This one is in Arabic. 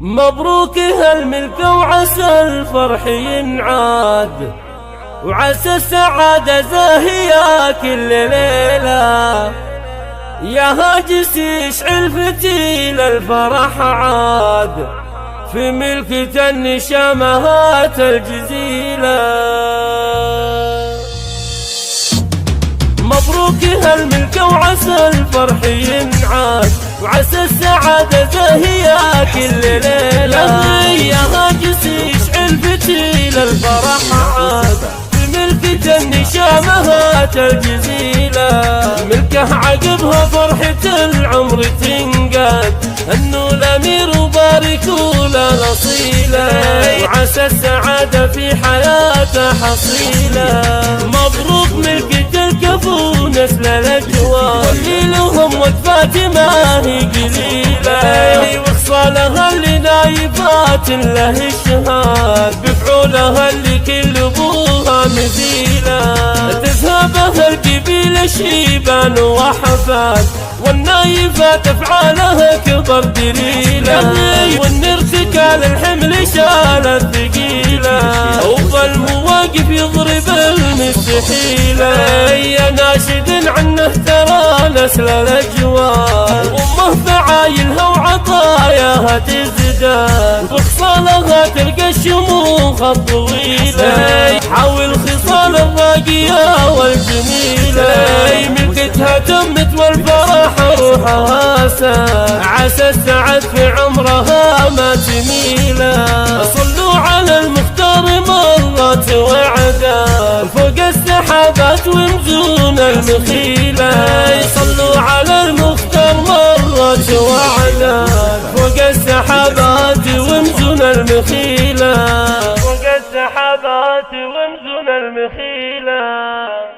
مبروك هالملك وعسى الفرح ينعاد، وعسى السعادة زاهية كل ليلة. يا هاجس يشعل فتيل الفرح عاد، في ملكة النشامات الجزيلة. مبروك هالملك وعسى الفرح ينعاد، وعسى السعادة زاهية كل ليلة. يا هاجس يشعل فتيل الفرح عاد، في ملكة النشامات الجزيلة. ملكه عقبها فرحة العمر تنقاد، انه الامير وباركوا له الاصيله، وعسى السعاده في حياته حصيله. مبروك ملكة الكفو نسل الاجواد، واللي لهم وقفات ما هي قليله، وخصالها اللي نايفات له الشهاد، بفعولها اللي كل ابوها مثيله. تذهبها القبيله شيبان وحفاد، والنايفات افعالها كبر دليله، والنرتكال الحمل شالت ثقيله، وبالمواقف يضرب المستحيله. يا ناشد عنه ترى نسل الاجواد، وامه فعايلها وعطاياها تزداد، وخصالها تلقى الشموخ الطويله، حاول خصال الراقيه والجميله. ملكتها تمت والفرح روحها ساد، عسى السعد في عمرها ما تميله. صلوا على المختار مرت وعداد، فوق السحابات ومزون المخيله. صلوا على المختار مرت وعداد، فوق السحابات ومزون المخيله، فوق السحابات ومزون المخيله.